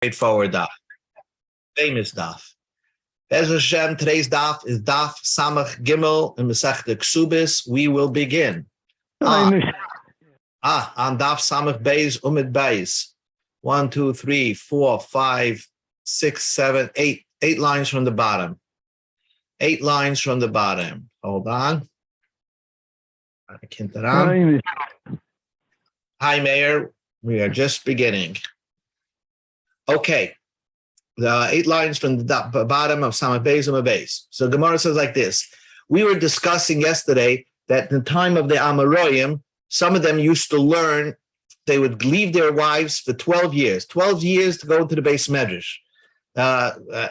Straightforward daf. Famous daf. Bez Hashem, today's daf is daf Samach Gimel in Masechta Kesuobos. We will begin. On daf Samach Beis Umid Beis. 1, 2, 3, 4, 5, 6, 7, 8. 8 lines from the bottom. 8 lines from the bottom. Hold on. Hi, Mayor. We are just beginning. Okay. The 8 lines from the bottom of Samach Beis Umid Beis. So Gemara says like this. We were discussing yesterday that in the time of the Amoraim, some of them used to learn, they would leave their wives for 12 years. 12 years to go to the Beis Medrash.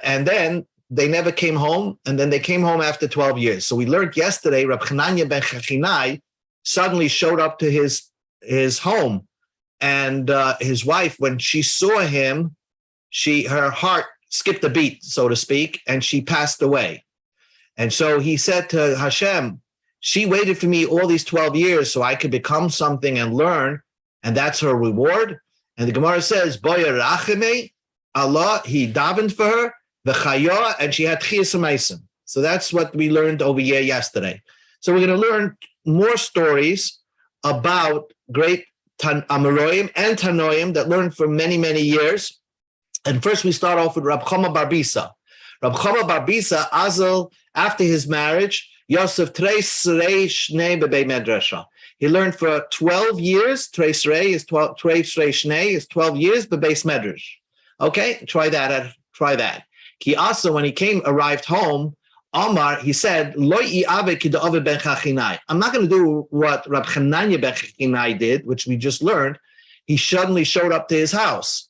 And then they never came home, and then they came home after 12 years. So we learned yesterday, Rab Chananya ben Chachinai suddenly showed up to his home, and his wife, when she saw him, her heart skipped a beat, so to speak, and she passed away. And so he said to Hashem, she waited for me all these 12 years so I could become something and learn, and that's her reward. And the Gemara says, Boya Racheme, Allah, he davened for her, the Chaya, and she had Chiyas HaMeisim. So that's what we learned over here yesterday. So we're going to learn more stories about great Amoraim and Tanoim that learned for many, many years. And first we start off with Rab Chama Bar Bisa. Rab Chama Bar Bisa, Azel, after his marriage, Yosef Treis Rei Shnei Bebei Medrasha. He learned for 12 years. Treis Rei is 12, Treis Rei Shnei is 12 years, Bebeis Medrash. Okay, try that. Ki also, when he arrived home, Omar, he said, Loi I'ave ki da'ove ben Chachinai. I'm not going to do what Rab Chananya ben Chachinai did, which we just learned. He suddenly showed up to his house.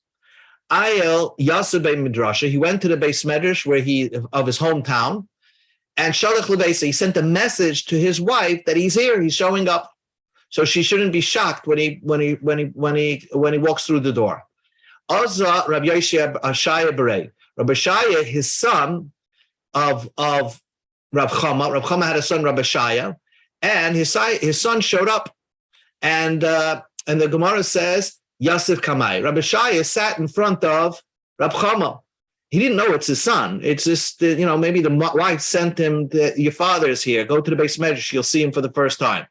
Ayel Yasser ben Midrasha, he went to the Beis Medrash of his hometown, and Shalach Lebeisa, he sent a message to his wife that he's here, he's showing up. So she shouldn't be shocked when he walks through the door. Azra Rabbi Shaya Berei. Rabbi Shaya, his son of Rab Chama. Rab Chama had a son, Rabbi Shaya, and his son showed up. And the Gemara says, Yosef Kamai. Rabbi Shaya sat in front of Rab Chama. He didn't know it's his son. It's just, maybe the wife sent him, your father is here. Go to the Beis Medrash. You'll see him for the first time.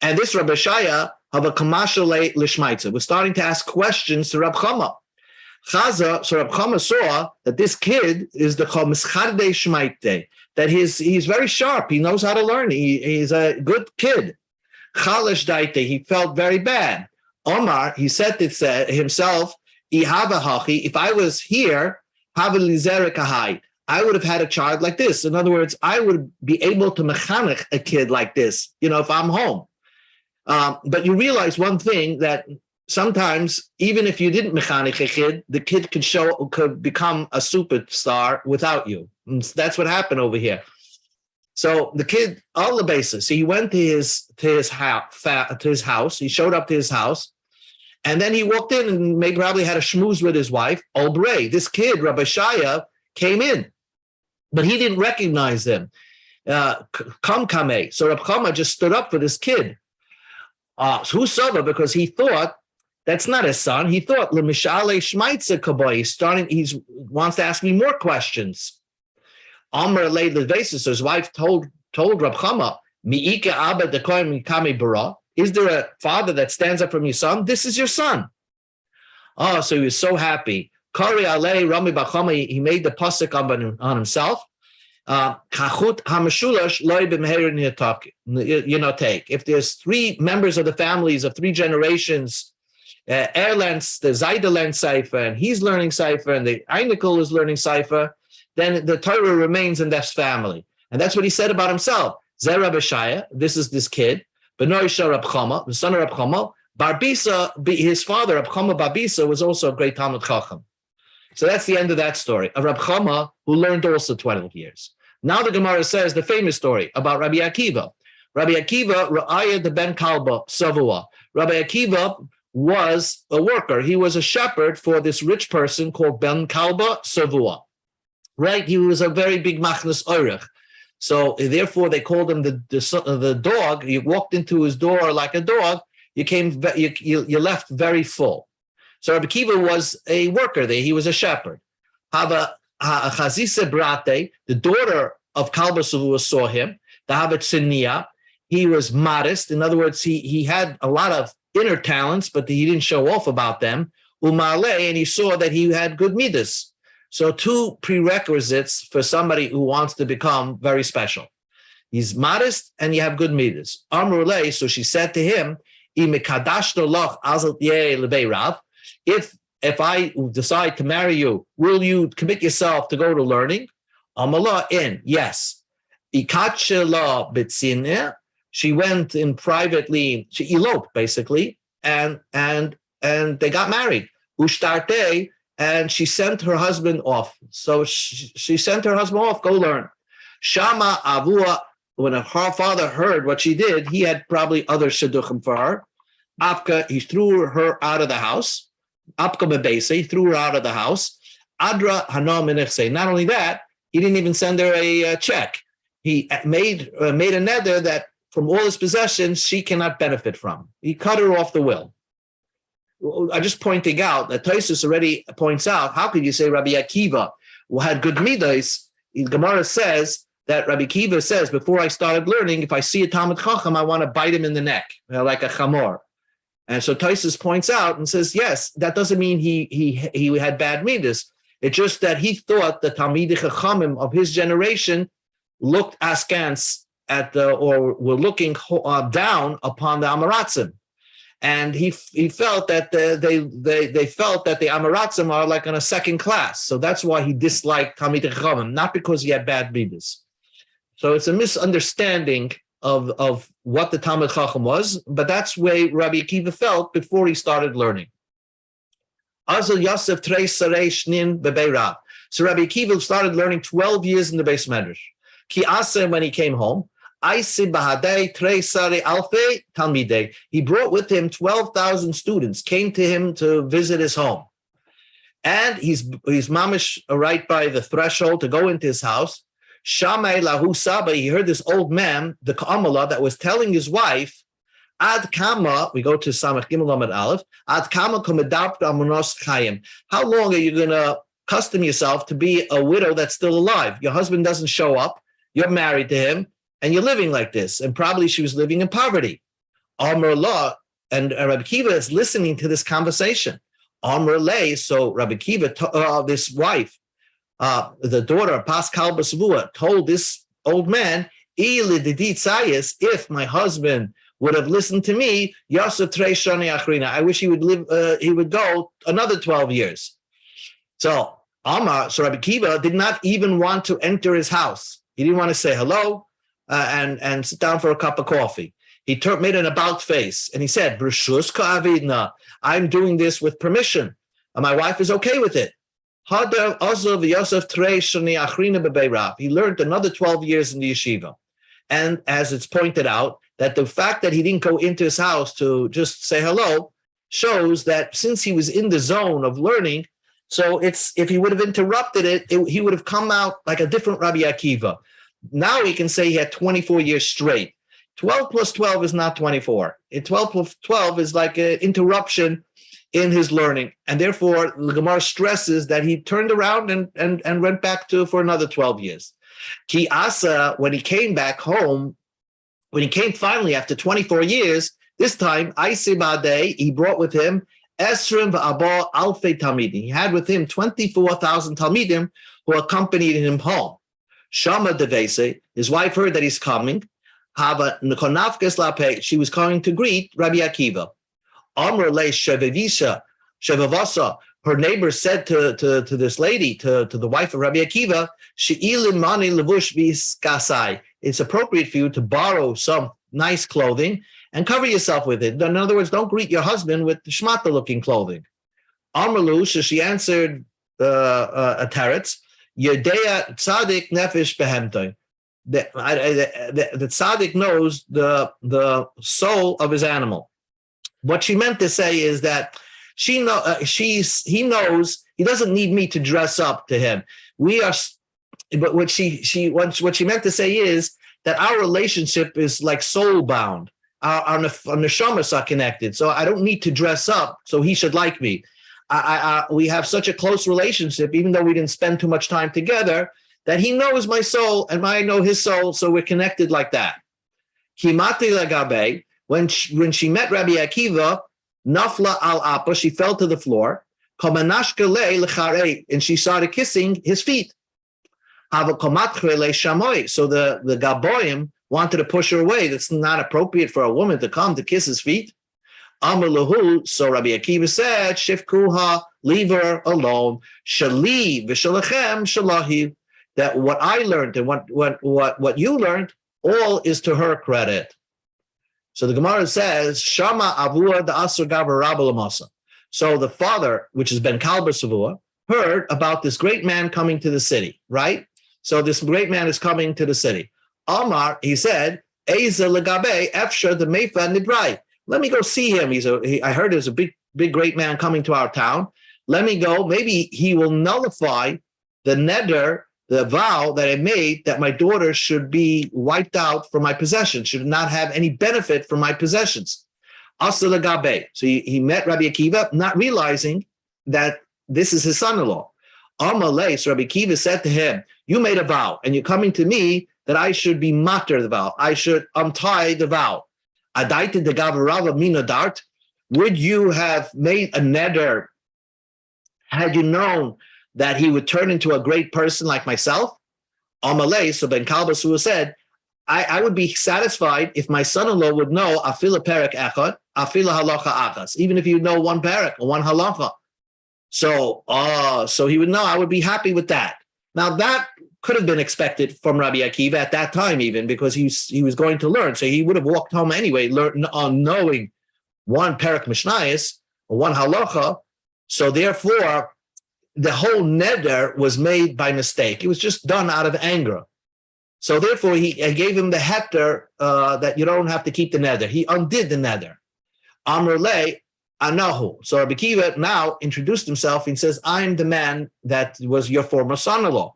And this Rabbi Shaya of a Kamasha Lishmaitza was starting to ask questions to Rab Chama. So Rab Chama saw that this kid is the Chomischarde Shmaite, that he's very sharp. He knows how to learn. He's a good kid. Chalash Daite, he felt very bad. Omar, he said to himself, if I was here, I would have had a child like this. In other words, I would be able to mechanech a kid like this, if I'm home. But you realize one thing, that sometimes, even if you didn't mechanech a kid, the kid could become a superstar without you. And that's what happened over here. So the kid, on the basis, so he went to his house. He showed up to his house, and then he walked in and probably had a schmooze with his wife. Olbrei, this kid, Rabbi Shaya, came in, but he didn't recognize him. Kamkame. So Rabbi Chama just stood up for this kid. Who saw him? Because he thought that's not his son. He thought Lemishale Shmaitza Kaboy. He wants to ask me more questions. Amr laid the basis. So his wife told Rabbi Chama, Mi'ike Abba Dekoim Mikame Bara. Is there a father that stands up from your son? This is your son. Oh, so he was so happy. Kari Alei Rami Bachama, he made the pasuk on himself. Kachut Hamashulash Loi B'Meher Niyatak. If there's 3 members of the families of 3 generations, Erlens, the Zaydelens Cipher, and he's learning Cipher, and the Einikel is learning Cipher, then the Torah remains in that family. And that's what he said about himself. Zer Rabbi Shaya, this is this kid. Benoisha Rab Chama, the son of Rab Chama. Bar Bisa, his father, Rab Chama Bar Bisa, was also a great Talmud Chacham. So that's the end of that story. Of Rab Chama, who learned also 12 years. Now the Gemara says the famous story about Rabbi Akiva. Rabbi Akiva, Ra'aya the Ben Kalba, Savua. Rabbi Akiva was a worker. He was a shepherd for this rich person called Ben Kalba, Savua. Right? He was a very big Machnas Orech. So therefore, they called him the dog. You walked into his door like a dog. You left very full. So Rabbi Kiva was a worker there. He was a shepherd. Hava Chazisa Brate, the daughter of Kalba Savua, saw him. The Habat Sinia, he was modest. In other words, he had a lot of inner talents, but he didn't show off about them. Umale, and he saw that he had good midas. So two prerequisites for somebody who wants to become very special. He's modest and you have good midas. Amrulay, so she said to him, if I decide to marry you, will you commit yourself to go to learning? Amala, in, yes. She went in privately, she eloped basically, and they got married. Ushtarte, and she sent her husband off. So she sent her husband off, go learn. Shama Avua, when her father heard what she did, he had probably other shidduchim for her. Apka, he threw her out of the house. Apka Mebese, he threw her out of the house. Adra Hana Minechse. Not only that, he didn't even send her a check. He made a neder that from all his possessions, she cannot benefit from. He cut her off the will. I'm just pointing out that Tosfos already points out, how could you say Rabbi Akiva who had good midas? Gemara says that Rabbi Akiva says, before I started learning, if I see a Talmud Chacham, I want to bite him in the neck, like a chamor. And so Tosfos points out and says, yes, that doesn't mean he had bad midas. It's just that he thought the Talmidei Chachamim of his generation looked askance at or were looking down upon the Amaratzim. And he felt that they felt that the Amaratzim are like on a second class. So that's why he disliked Talmidei Chachamim, not because he had bad midas. So it's a misunderstanding of what the Talmud Chacham was, but that's the way Rabbi Akiva felt before he started learning. Azal Yosef Trei Sarei Shnin Bebei Rab. So Rabbi Akiva started learning 12 years in the Beis Medrash. Ki Aser, when he came home, he brought with him 12,000 students, came to him to visit his home. And he's mamish right by the threshold to go into his house. Shamay lahu saba, he heard this old man, the Kamala, that was telling his wife, Ad kama, we go to Samach Gimel Amud Aleph, Ad kama kumedap amunos chayim. How long are you going to custom yourself to be a widow that's still alive? Your husband doesn't show up, you're married to him, and you're living like this. And probably she was living in poverty. Amr Allah, and Rabbi Akiva is listening to this conversation. Amr Lay, so Rabbi Akiva, this wife, the daughter of Pascal Basvua, told this old man, if my husband would have listened to me, I wish he would live. He would go another 12 years. So Rabbi Akiva did not even want to enter his house. He didn't want to say hello and sit down for a cup of coffee. He made an about face and he said, I'm doing this with permission. And my wife is okay with it. He learned another 12 years in the yeshiva. And as it's pointed out, that the fact that he didn't go into his house to just say hello shows that since he was in the zone of learning, so if he would have interrupted it, he would have come out like a different Rabbi Akiva. Now he can say he had 24 years straight. 12 plus 12 is not 24. 12 plus 12 is like an interruption in his learning. And therefore, the Gemara stresses that he turned around and went back for another 12 years. Ki Asa, when he came back home, when he came finally after 24 years, this time, he brought with him Esrim v'Abba Alfei Talmidim. He had with him 24,000 Talmidim who accompanied him home. Shama Devese, his wife heard that he's coming. She was coming to greet Rabbi Akiva. Amr le Shevavasa, her neighbor said to this lady, to the wife of Rabbi Akiva, it's appropriate for you to borrow some nice clothing and cover yourself with it. In other words, don't greet your husband with shmata-looking clothing. Amrlu, so she answered a teretz, Yedea tzadik nefesh behemtoy. The tzaddik knows the soul of his animal. What she meant to say is that he knows he doesn't need me to dress up to him. But what she meant to say is that our relationship is like soul bound. Our neshamas are connected, so I don't need to dress up. So he should like me. we have such a close relationship, even though we didn't spend too much time together, that he knows my soul and I know his soul, so we're connected like that. Kimati lagabe, when she met Rabbi Akiva, nafla al apa, she fell to the floor, and she started kissing his feet. So the Gaboim wanted to push her away. It's not appropriate for a woman to come to kiss his feet. Amar lahu, so Rabbi Akiva said, Shifkuha, leave her alone. Shali v'shalachem shalahi. That what I learned and what you learned, all is to her credit. So the Gemara says, Shama avua the asur gavar rabba lamasa. So the father, which is Ben Kalba Savua, heard about this great man coming to the city, right? So this great man is coming to the city. Amar, he said, Eza legabe efsha the meifa nibrai. Let me go see him. I heard there's a big, great man coming to our town. Let me go. Maybe he will nullify the neder, the vow that I made that my daughter should be wiped out from my possessions, should not have any benefit from my possessions. So he met Rabbi Akiva, not realizing that this is his son-in-law. Amalei, so Rabbi Akiva said to him, you made a vow, and you're coming to me that I should be matter the vow. I should untie the vow. Adaita de gavarava minadart. Would you have made a neder had you known that he would turn into a great person like myself? Amalei, so Ben Kalbasua said, I would be satisfied if my son-in-law would know afila perek echad, afila halacha achas, even if you know one perek or one halacha. So he would know. I would be happy with that. Now that could have been expected from Rabbi Akiva at that time, even because he was going to learn. So he would have walked home anyway, knowing one perek mishnayos or one halacha. So therefore, the whole neder was made by mistake. It was just done out of anger. So therefore, he gave him the heter that you don't have to keep the neder. He undid the neder. Amrle anahu. So Rabbi Akiva now introduced himself and says, I'm the man that was your former son-in-law.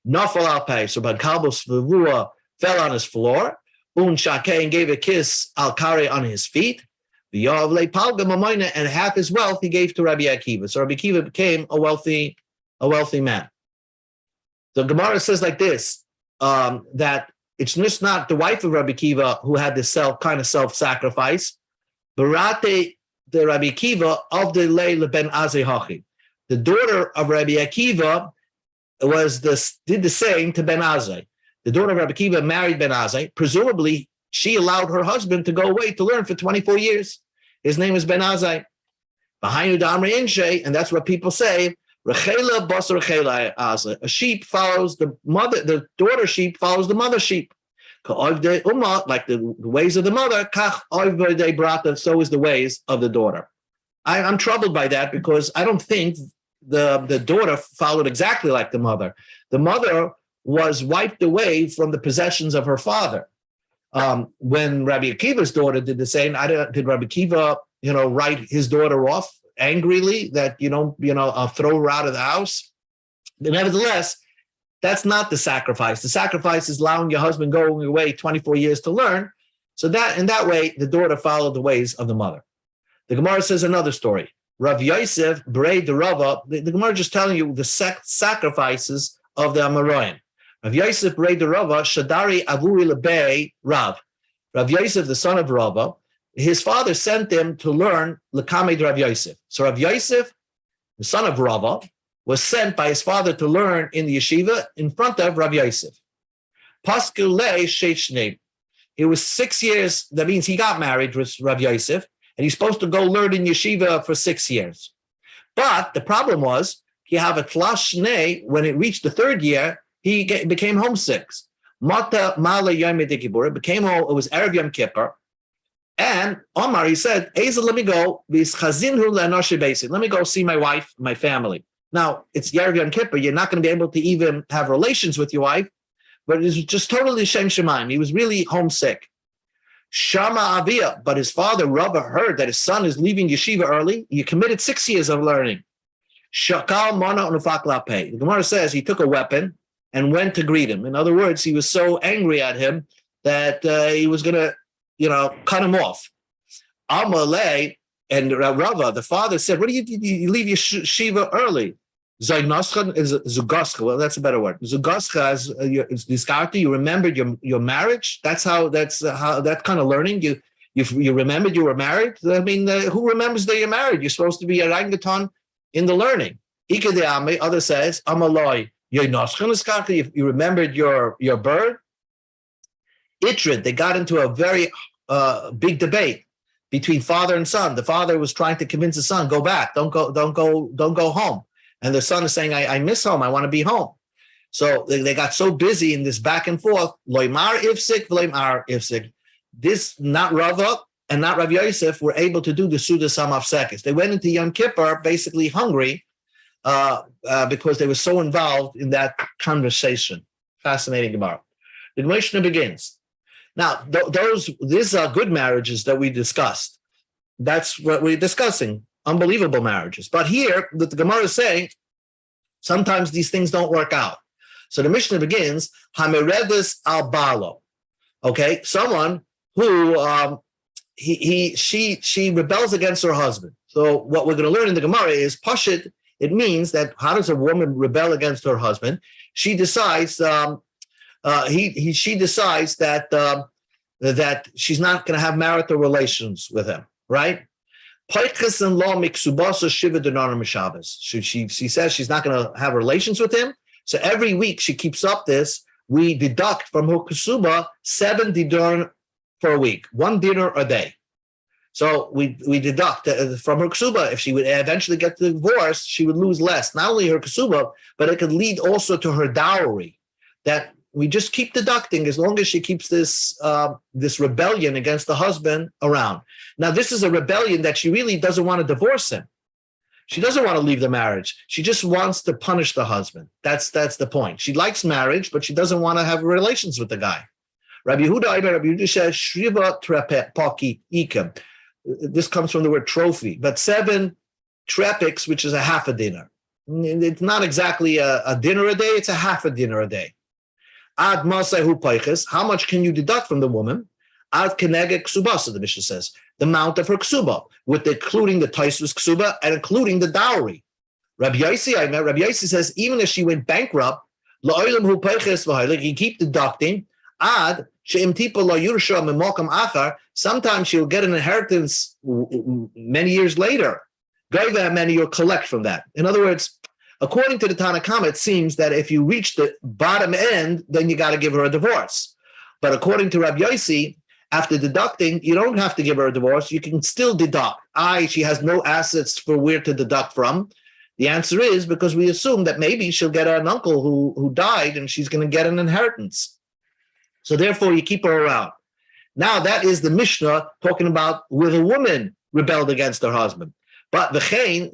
Nafal al pei. So Ben Kalbos Vavua fell on his floor. Un shakeh, and gave a kiss al kare on his feet. And half his wealth he gave to Rabbi Akiva. So Rabbi Akiva became a wealthy man. The Gemara says like this, that it's just not the wife of Rabbi Akiva who had this self-sacrifice. Barate the Rabbi Akiva of the Leila ben Azai Hachi. The daughter of Rabbi Akiva did the same to Ben Azai. The daughter of Rabbi Akiva married Ben Azai. Presumably, she allowed her husband to go away to learn for 24 years. His name is Ben Azai. Behind Damri Inshe, and that's what people say. Rechela bas rechela Azai. A sheep follows the mother. The daughter sheep follows the mother sheep. Like the ways of the mother, so is the ways of the daughter. I'm troubled by that because I don't think the daughter followed exactly like the mother. The mother was wiped away from the possessions of her father. When Rabbi Akiva's daughter did the same, did Rabbi Akiva, write his daughter off angrily that throw her out of the house? But nevertheless, that's not the sacrifice. The sacrifice is allowing your husband going away 24 years to learn. So that in that way, the daughter followed the ways of the mother. The Gemara says another story. Rav Yosef Brei the Rava. The Gemara just telling you the sacrifices of the Amoraim. Rav Yosef Brei the Rava Shadari Avuri Lebei Rav. Rav Yosef, the son of Rava, his father sent him to learn Lekamed Rav Yosef. So Rav Yosef, the son of Rava, was sent by his father to learn in the yeshiva in front of Rav Yosef. Paskule Sheichne. It was 6 years. That means he got married with Rav Yosef, and he's supposed to go learn in yeshiva for 6 years. But the problem was, he have a tlashne. When it reached the third year, he became homesick. Mata Mala Yom Kippur. It was Erev Yom Kippur. And Omar, he said, Ezel, let me go. Let me go see my wife, my family. Now, it's Erev Yom Kippur. You're not going to be able to even have relations with your wife, but it was just totally Shem Shemaim. He was really homesick. Shama Avia, but his father, Rava, heard that his son is leaving yeshiva early. He committed 6 years of learning. Shakal Mana Unufak Lape. The Gemara says he took a weapon and went to greet him. In other words, he was so angry at him that he was going to, cut him off. Amalei, And Rava, the father, said, "What do you leave your shiva early?" Zainoschan is zugaska. Well, that's a better word. Zugaska is diskarti. You remembered your marriage. That's how that kind of learning. You remembered you were married. I mean, who remembers that you're married? You're supposed to be a orangutan in the learning. Ika de ame. Other says amaloi. You remembered your bird. Itrid. They got into a very big debate between father and son. The father was trying to convince the son, go back, don't go home. And the son is saying, I miss home, I want to be home. So they got so busy in this back and forth. Loimar ifsik, v'loimar ifsik. This, not Rava and not Rav Yosef, were able to do the Suda Samavsekis. They went into Yom Kippur basically hungry because they were so involved in that conversation. Fascinating Gemara. The Mishnah begins. Now, these are good marriages that we discussed. That's what we're discussing, unbelievable marriages. But here, the Gemara is saying, sometimes these things don't work out. So the Mishnah begins, Hameredis al Balo. Okay, someone who she rebels against her husband. So what we're going to learn in the Gemara is Pashit. It means that how does a woman rebel against her husband? She decides she decides that she's not going to have marital relations with him, right? She says she's not going to have relations with him. So every week she keeps up this. We deduct from her kesuba 7 dinar for a week, 1 dinar a day. So we deduct from her kesuba. If she would eventually get divorced, she would lose less. Not only her kesuba, but it could lead also to her dowry. That we just keep deducting as long as she keeps this rebellion against the husband around. Now, this is a rebellion that she really doesn't want to divorce him. She doesn't want to leave the marriage. She just wants to punish the husband. That's the point. She likes marriage, but she doesn't want to have relations with the guy. Rabbi Yehuda says, Shriva trepaki ikem. This comes from the word trophy, but 7 trepiks, which is a half a dinar. It's not exactly a dinner a day, it's a half a dinner a day. Ad masehu paiches, how much can you deduct from the woman? Ad kenegek ksubasa, the Mishnah says, the amount of her ksuba, with including the taisvus ksuba and including the dowry. Rabbi Yossi says, even if she went bankrupt, la'olam hu paiches v'haylik, you keep deducting, ad she'im tipa la yursha memokam achar, sometimes she'll get an inheritance many years later. Gaiva many you'll collect from that. In other words, according to the Tanna Kama, it seems that if you reach the bottom end, then you got to give her a divorce. But according to Rabbi Yossi, after deducting, you don't have to give her a divorce. You can still deduct. She has no assets for where to deduct from. The answer is because we assume that maybe she'll get an uncle who died and she's going to get an inheritance. So therefore, you keep her around. Now, that is the Mishnah talking about where the woman rebelled against her husband. But the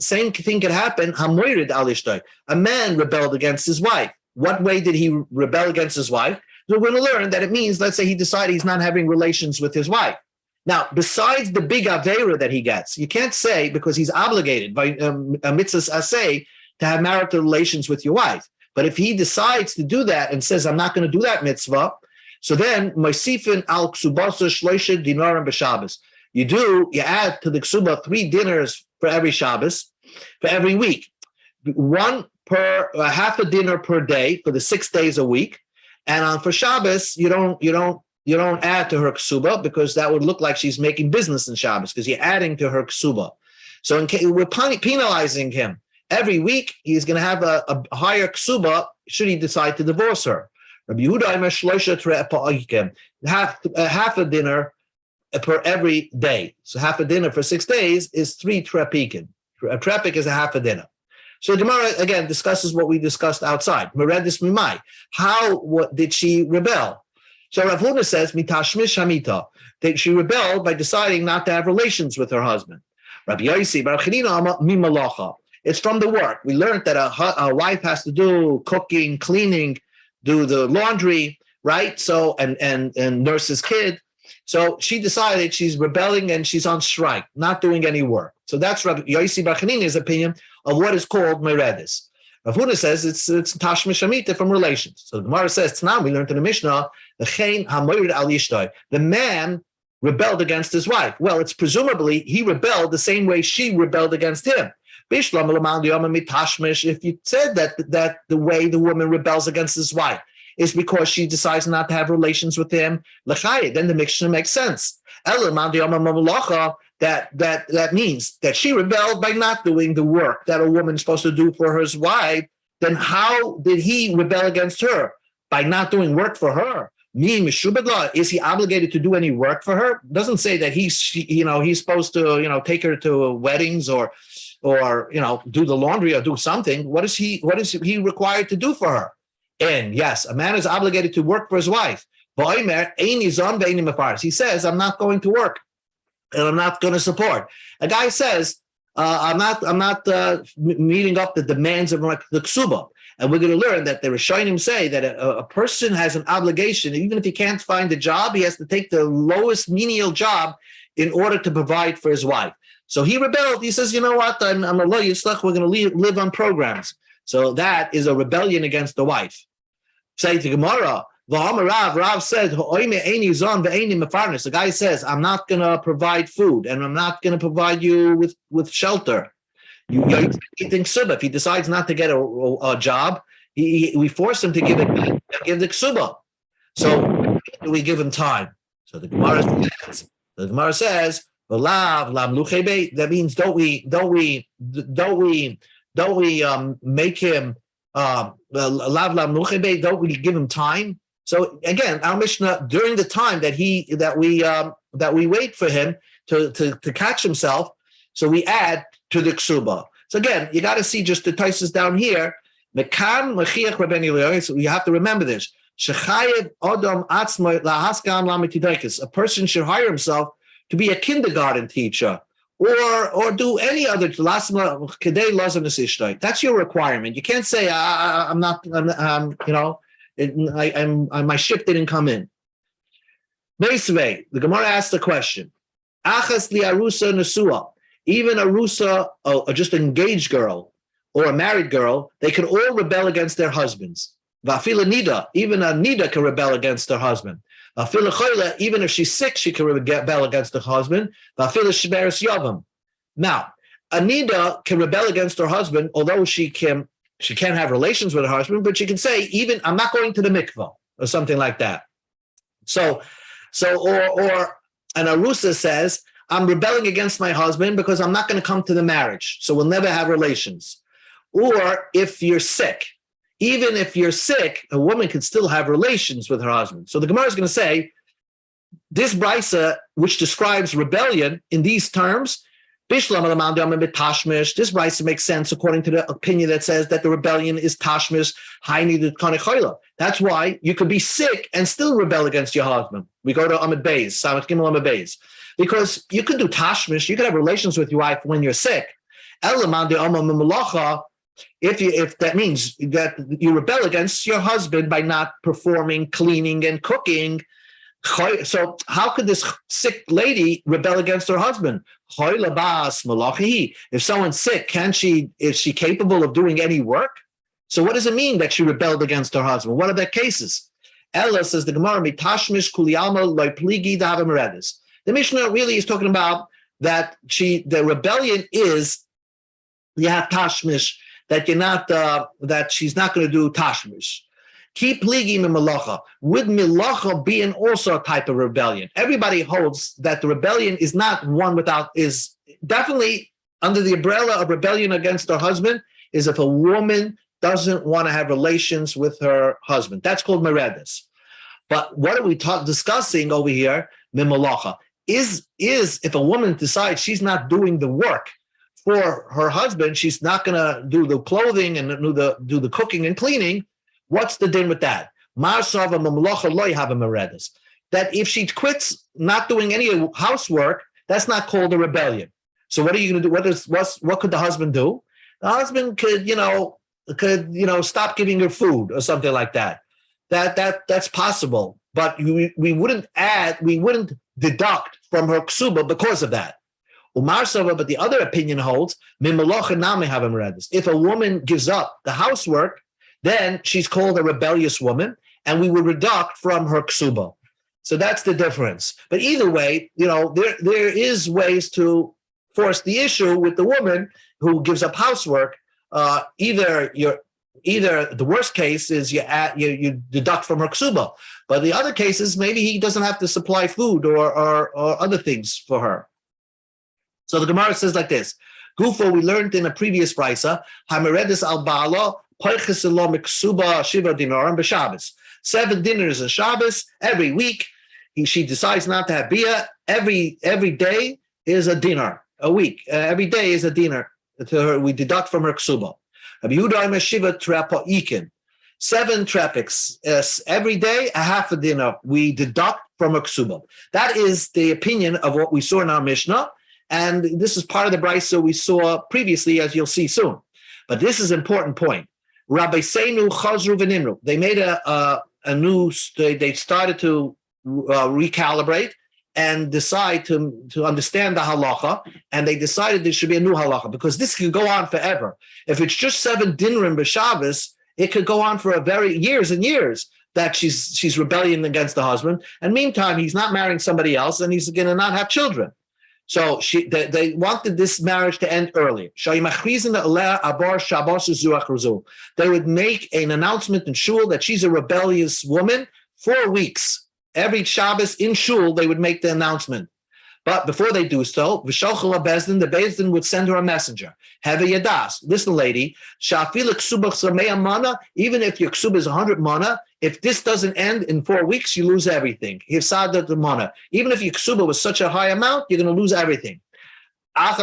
same thing could happen. Hamoirid alishtoi. A man rebelled against his wife. What way did he rebel against his wife? So we're going to learn that it means, let's say he decided he's not having relations with his wife. Now, besides the big avera that he gets, you can't say because he's obligated by a mitzvah aseh to have marital relations with your wife. But if he decides to do that and says, I'm not going to do that mitzvah, so then moisifin al ksubasa shloisha dinarim b'Shabbos. You add to the ksuba 3 dinners for every Shabbos, for every week, 1 per half a dinner per day for the 6 days a week, and for Shabbos you don't add to her ksuba because that would look like she's making business in Shabbos because you're adding to her ksuba. So we're penalizing him every week. He's going to have a higher ksuba should he decide to divorce her. Rabbi Yehuda half a dinner per every day. So half a dinner for 6 days is 3 trepikin. A trepik is a half a dinner. So Gemara again discusses what we discussed outside. Meredis mimai. What did she rebel? So Rav Huna says mitashmish hamita, that she rebelled by deciding not to have relations with her husband. Rabbi Yossi bar Chanina mimalacha. It's from the work. We learned that a wife has to do cooking, cleaning, do the laundry, right? So and nurse his kid. So she decided she's rebelling and she's on strike, not doing any work. So that's Rabbi Yossi bar Chanina's opinion of what is called meredis. Rav Huna says it's tashmish hamita from relations. So the Gemara says, now we learned in the Mishnah, the man rebelled against his wife? Well, it's presumably he rebelled the same way she rebelled against him. If you said that the way the woman rebels against his wife is because she decides not to have relations with him, then the Mishnah makes sense. That means that she rebelled by not doing the work that a woman's supposed to do for her wife. Then how did he rebel against her? By not doing work for her. Is he obligated to do any work for her? It doesn't say that he's supposed to take her to weddings or do the laundry or do something. What is he required to do for her? And yes, a man is obligated to work for his wife. He says, I'm not going to work and I'm not going to support. A guy says, I'm not meeting up the demands of the ksuba. And we're going to learn that the Rishonim say that a person has an obligation, even if he can't find a job, he has to take the lowest menial job in order to provide for his wife. So he rebelled. He says, you know what, I'm a lo yitzlach, we're going to live on programs. So that is a rebellion against the wife. Say to Gemara, Rav said, the guy says, I'm not going to provide food and I'm not going to provide you with shelter. You're eating suba. If he decides not to get a job, we force him to give the ksuba. So we give him time. So the Gemara says, that means don't we make him don't we give him time? So again, our Mishnah, during the time that we wait for him to catch himself, so we add to the ksuba. So again, you got to see just the Taisus down here. So you have to remember this. A person should hire himself to be a kindergarten teacher or do any other. That's your requirement. You can't say my ship didn't come in. The Gemara asks the question. Even a rusa, or just an engaged girl, or a married girl, they can all rebel against their husbands. Even a nida can rebel against her husband. Even if she's sick, she can rebel against her husband. Now, a nida can rebel against her husband, although she can't have relations with her husband, but she can say, even I'm not going to the mikvah, or something like that. Or an arusa says, I'm rebelling against my husband because I'm not going to come to the marriage, so we'll never have relations. Or if you're sick, even if you're sick, a woman can still have relations with her husband. So the Gemara is going to say, this brisa, which describes rebellion in these terms, this brisa makes sense according to the opinion that says that the rebellion is tashmish. That's why you could be sick and still rebel against your husband. We go to Amid Beis, Samat Gimel Amid Beis. Because you can do tashmish, you can have relations with your wife when you're sick. If that means that you rebel against your husband by not performing cleaning and cooking, so how could this sick lady rebel against her husband? If someone's sick, is she capable of doing any work? So what does it mean that she rebelled against her husband? What are the cases? Ella says the Gemara, mitashmish kuliyama loy pligi dava meredis. The Mishnah really is talking about that the rebellion is you have tashmish, that you're not that she's not going to do tashmish. Keep pligi malacha, with malacha being also a type of rebellion. Everybody holds that the rebellion is not one is definitely under the umbrella of rebellion against her husband is if a woman doesn't want to have relations with her husband. That's called meredis. But what are we discussing over here? Mimalacha. Is if a woman decides she's not doing the work for her husband, she's not going to do the clothing and do the cooking and cleaning, what's the din with that? That if she quits not doing any housework, that's not called a rebellion. So what are you going to do? What could the husband do? The husband could stop giving her food or something like that. That's possible. But we wouldn't deduct from her ksuba because of that. Umar Sava, but the other opinion holds, if a woman gives up the housework, then she's called a rebellious woman, and we would deduct from her ksuba. So that's the difference. But either way, there is ways to force the issue with the woman who gives up housework. Either the worst case is you deduct from her ksuba, but the other cases maybe he doesn't have to supply food or other things for her. So the Gemara says like this: Gufo, we learned in a previous brisa, Hamaredis al Baala, Poicheselo Miksuba Shiva Dinarim b'Shabbos. 7 dinners on Shabbos every week. She decides not to have bia. Every day is a dinar a week. Every day is a dinar to her. We deduct from her ksuba. 7 trepics every day, a half a dinar we deduct from her ksuba. That is the opinion of what we saw in our Mishnah, and this is part of the brisa we saw previously, as you'll see soon. But this is an important point. Rabbi Seinu Chazru v'Nimru. They made they started to recalibrate and decide to understand the halacha, and they decided there should be a new halacha, because this could go on forever. If it's just 7 dinrim b'Shabbos, it could go on for years and years that she's rebelling against the husband, and meantime he's not marrying somebody else, and he's going to not have children. So they wanted this marriage to end early. They would make an announcement in shul that she's a rebellious woman 4 weeks. Every Shabbos in shul, they would make the announcement. But before they do so, the Beis Din would send her a messenger. Have a yadas. Listen, lady, even if your ksuba is 100 mana, if this doesn't end in 4 weeks, you lose everything. Even if your ksuba was such a high amount, you're going to lose everything. All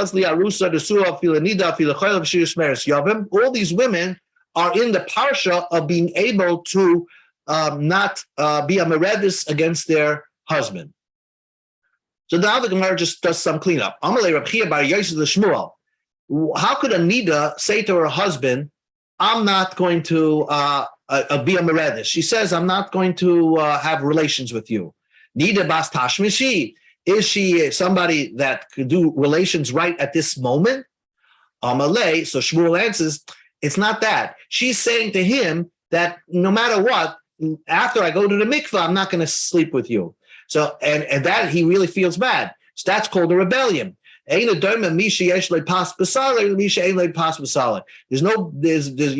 these women are in the parsha of being able to not be a meredis against their husband. So now the Gemara just does some cleanup. How could a Nida say to her husband, I'm not going to be a meredis? She says, I'm not going to have relations with you. Nida bas tashmishi. Is she somebody that could do relations right at this moment? Amalei. So Shmuel answers, it's not that. She's saying to him that no matter what, after I go to the mikvah, I'm not going to sleep with you. So, and that he really feels bad. So that's called a rebellion. You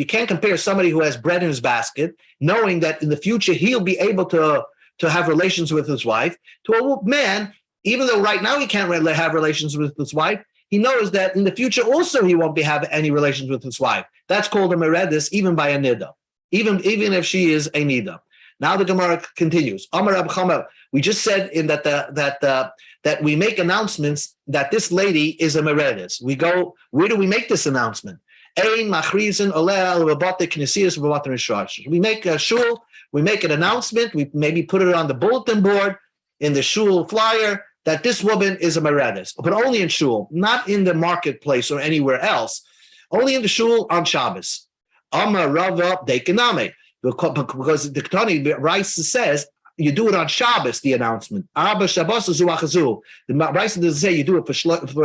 can't compare somebody who has bread in his basket, knowing that in the future he'll be able to have relations with his wife, to a man, even though right now he can't have relations with his wife, he knows that in the future also he won't be having any relations with his wife. That's called a meredis, even by a nida, even if she is a nida. Now the Gemara continues. Amar Rab Chama, we just said in that we make announcements that this lady is a meredis. We go, where do we make this announcement? We make a shul, we make an announcement, we maybe put it on the bulletin board in the shul flyer that this woman is a meredis, but only in shul, not in the marketplace or anywhere else, only in the shul on Shabbos. Amar Rava Dekaname. Because the Ketani Rice says you do it on Shabbos, the announcement. Abba Shabbos Zuachazu. The Rice doesn't say you do it for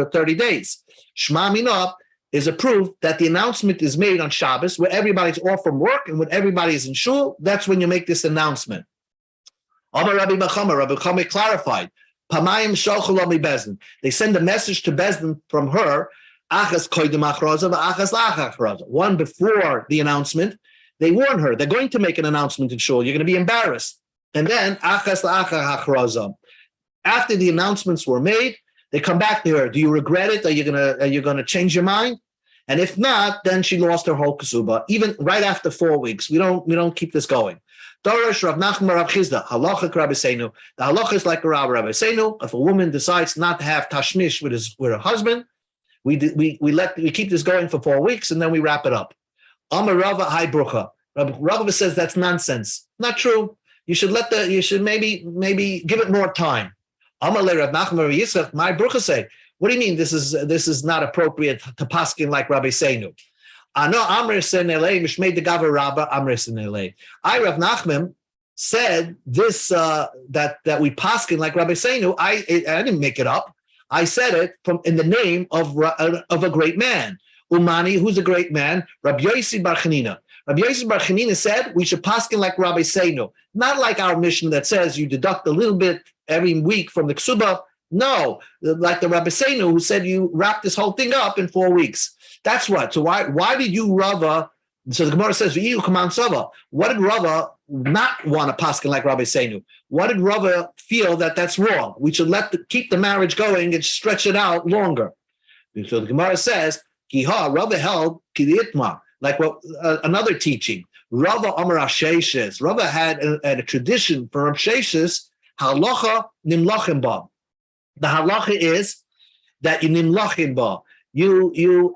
30 days. Shema Mina is a proof that the announcement is made on Shabbos, where everybody's off from work and when everybody's in shul. That's when you make this announcement. Amar Rabbi Bachama clarified. Pamayim Shalchul Ami Bezdin. They send a message to Bezdin from her. Achas koydem achraza, achas lach achraza. One before the announcement. They warn her, they're going to make an announcement in shul. You're going to be embarrassed. And then, after the announcements were made, they come back to her. Do you regret it? Are you going to change your mind? And if not, then she lost her whole ksuba. Even right after 4 weeks, we don't keep this going. Darash Rav Nachman Rav Chizda, halacha Rabbi Seinu. The halacha is like Rabbi Seinu. If a woman decides not to have tashmish with her husband, we keep this going for 4 weeks and then we wrap it up. Amar Rava Hai Brucha. Rava says that's nonsense. Not true. You should maybe give it more time. Amar Le Rav Nachman Yitzchak. My Brucha say, what do you mean this is not appropriate to paskin like Rabbi Seinu? Ano Amr Senelei Mishmei Degava Rabba Amr Senelei. I Rav Nachman said this that we paskin like Rabbi Seinu. I didn't make it up. I said it in the name of a great man. Umani, who's a great man? Rabbi Yossi Bar Chanina. Rabbi Yosef Bar Chanina said we should paskin like Rabbi Seinu, not like our mission that says you deduct a little bit every week from the ksuba. No, like the Rabbi Seinu who said you wrap this whole thing up in 4 weeks. That's what. So why did you Rava? So the Gemara says, what did Rava not want to paskin like Rabbi Seinu? What did Rava feel that's wrong? We should keep the marriage going and stretch it out longer. So the Gemara says, Kiha, Rava held Kiditma, like what another teaching. Rava Amar Asheshes. Rava had a tradition for Asheshes, halacha nimlachim ba. The halacha is that you nimlachim ba. You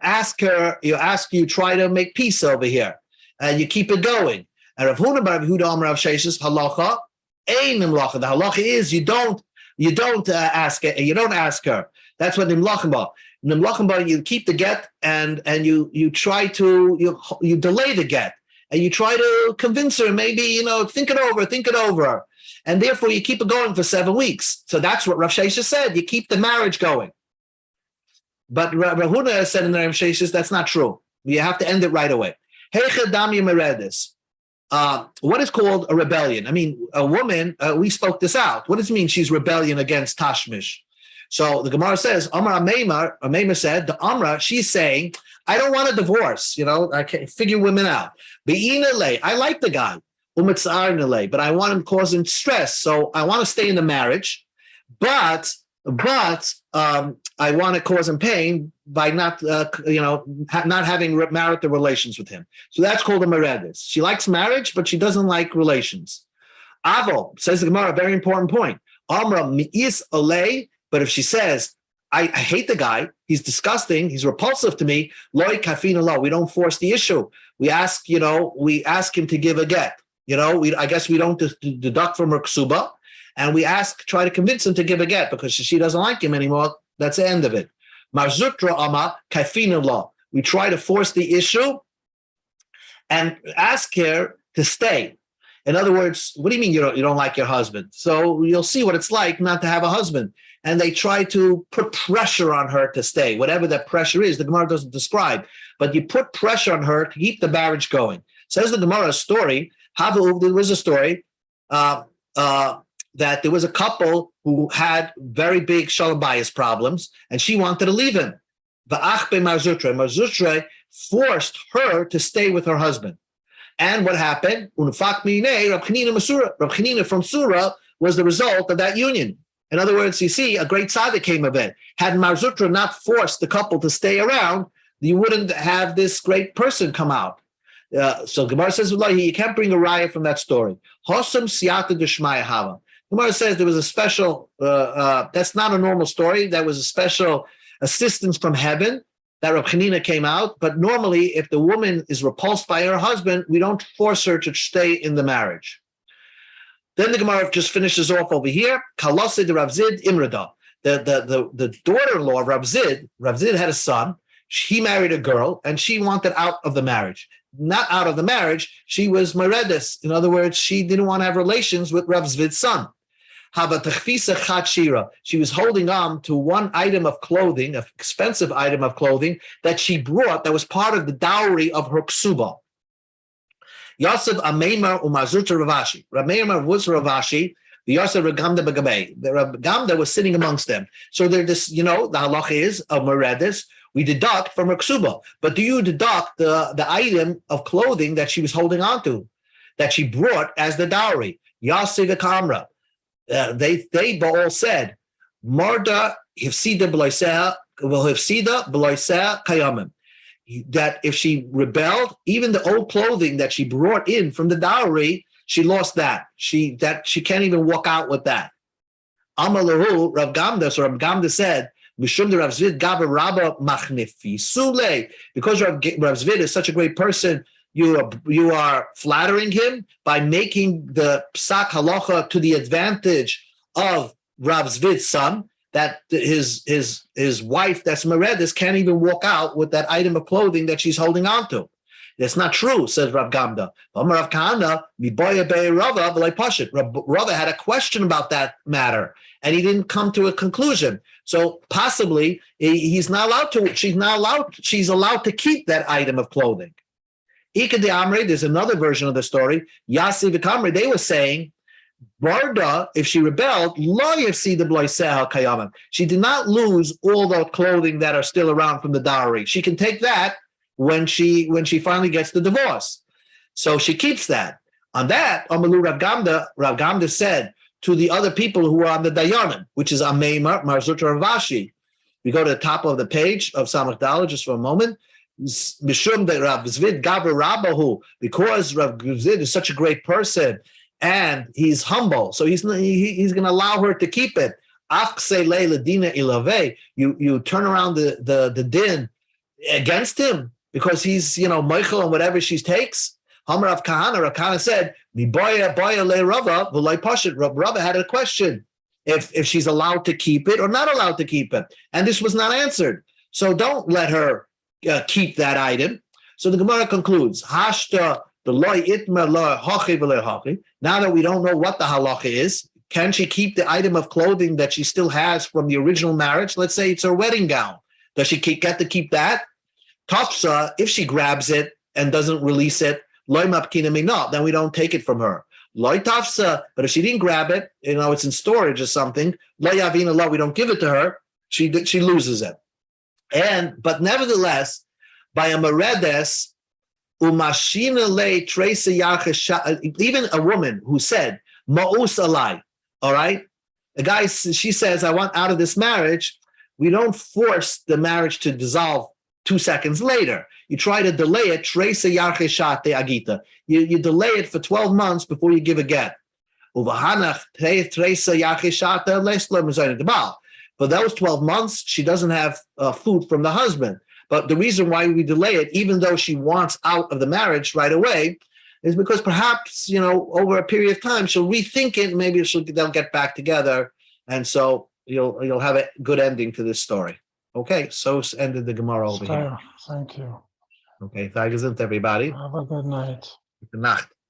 try to make peace over here, and you keep it going. And Rav Huna bar Yehuda Amar Rav Sheshes halacha ein nimlacha. The halacha is you don't ask it, you don't ask her. That's what nimlachim ba. Nimlachim ba, you keep the get and you try to you delay the get, and you try to convince her, maybe think it over, and therefore you keep it going for 7 weeks. So that's what Rav Sheshes said. You keep the marriage going. But Rav Huna said in the Rav Sheshes, that's not true. You have to end it right away. What is called a rebellion? I mean, a woman, we spoke this out. What does it mean she's rebellion against Tashmish? So the Gemara says, Amar Amemar said, the Amra, she's saying, I don't want a divorce. I can't figure women out. I like the guy, but I want him to cause him stress. So I want to stay in the marriage, but I want to cause him pain by not having marital relations with him. So that's called a meredis. She likes marriage, but she doesn't like relations. Avo, says the Gemara, a very important point. Amra mi'is alei, but if she says, I hate the guy, he's disgusting, he's repulsive to me, loy kafina lo, we don't force the issue. We ask him to give a get. I guess we don't deduct from her ksuba. And we try to convince him to give a get because she doesn't like him anymore. That's the end of it. Marzutra ama kaifina law. We try to force the issue and ask her to stay. In other words, what do you mean you don't like your husband? So you'll see what it's like not to have a husband. And they try to put pressure on her to stay. Whatever that pressure is, the Gemara doesn't describe. But you put pressure on her to keep the marriage going. Says the Gemara story. There was a story. That there was a couple who had very big shalom bayis problems, and she wanted to leave him. Marzutra forced her to stay with her husband. And what happened? Rab Chanina from Surah was the result of that union. In other words, you see, a great tzaddik came of it. Had Marzutra not forced the couple to stay around, you wouldn't have this great person come out. So Gemara says, you can't bring a raya from that story. Hosam siyata d'shmaya hava. Gemara says there was a special, that's not a normal story. That was a special assistance from heaven that Rab Chanina came out. But normally, if the woman is repulsed by her husband, we don't force her to stay in the marriage. Then the Gemara just finishes off over here. Kalosid Rav Zid Imrada. The daughter-in-law of Rav Zid had a son. He married a girl, and she wanted out of the marriage. Not out of the marriage, she was meredis. In other words, she didn't want to have relations with Rav Zid's son. She was holding on to one item of clothing, an expensive item of clothing that she brought that was part of the dowry of her ksuba. Yosef Ameimar Umazuta Ravashi. Rameimar was Ravashi. The Yosef Ragamda Bagabay. The Ragamda was sitting amongst them. So the halacha is of meredis. We deduct from her ksuba. But do you deduct the item of clothing that she was holding on to, that she brought as the dowry? Yosef Kamra. They all said, Marda hifsida b'loisea kayamim. That if she rebelled, even the old clothing that she brought in from the dowry, she lost that. She can't even walk out with that. Amalahu Rav Gamda. So Rav Gamda said, Mishum Rav Zvid Gaba Rabba Machnifi Sule. Because Rav Zvid is such a great person, you are flattering him by making the psak halacha to the advantage of Rav Zvid's son, that his wife that's meredis can't even walk out with that item of clothing that she's holding on to. That's not true, says Rav Gamda. Rav Kahana, Rava had a question about that matter, and he didn't come to a conclusion. So possibly she's allowed to keep that item of clothing. Ika de Amre, there's another version of the story. Yasi v'kamre, they were saying, Barda, if she rebelled, lo yafsi the bloiseha kayamim. She did not lose all the clothing that are still around from the dowry. She can take that when she finally gets the divorce. So she keeps that. On that, Amalu Rav Gamda said to the other people who were on the Dayanim, which is Ameimar, Marzutra, Ravashi. We go to the top of the page of Samach Daled just for a moment. Mishum de Rav Zvid Gavra Rabahu, because Rav Zvid is such a great person and he's humble, so he's going to allow her to keep it. You turn around the din against him because he's Michael and whatever she takes. Hamar Rav Kahana said, Rav Rava had a question if she's allowed to keep it or not allowed to keep it, and this was not answered. So don't let her keep that item. So the Gemara concludes, Hashta the loy itma lo hachi v'lo hachi. Now that we don't know what the halacha is, can she keep the item of clothing that she still has from the original marriage? Let's say it's her wedding gown. Does she get to keep that? Tafsa, if she grabs it and doesn't release it, loy mapkina minah, then we don't take it from her. Loy tafsa, but if she didn't grab it, it's in storage or something, loy yavina lo, we don't give it to her, she loses it. But nevertheless, by a meredes, umashina le tresa yacha, even a woman who said ma'us alai, all right, the guy, she says, I want out of this marriage. We don't force the marriage to dissolve 2 seconds later. You try to delay it. Tresa yacha shate agita. You delay it for 12 months before you give a get. Uvahanach tresa yacha shate leslo mezayne debal. For those 12 months, she doesn't have food from the husband. But the reason why we delay it, even though she wants out of the marriage right away, is because perhaps, over a period of time, she'll rethink it. Maybe they'll get back together. And so you'll have a good ending to this story. Okay, so ended the Gemara over here. Thank you. Okay, thank you, everybody. Have a good night. Good night.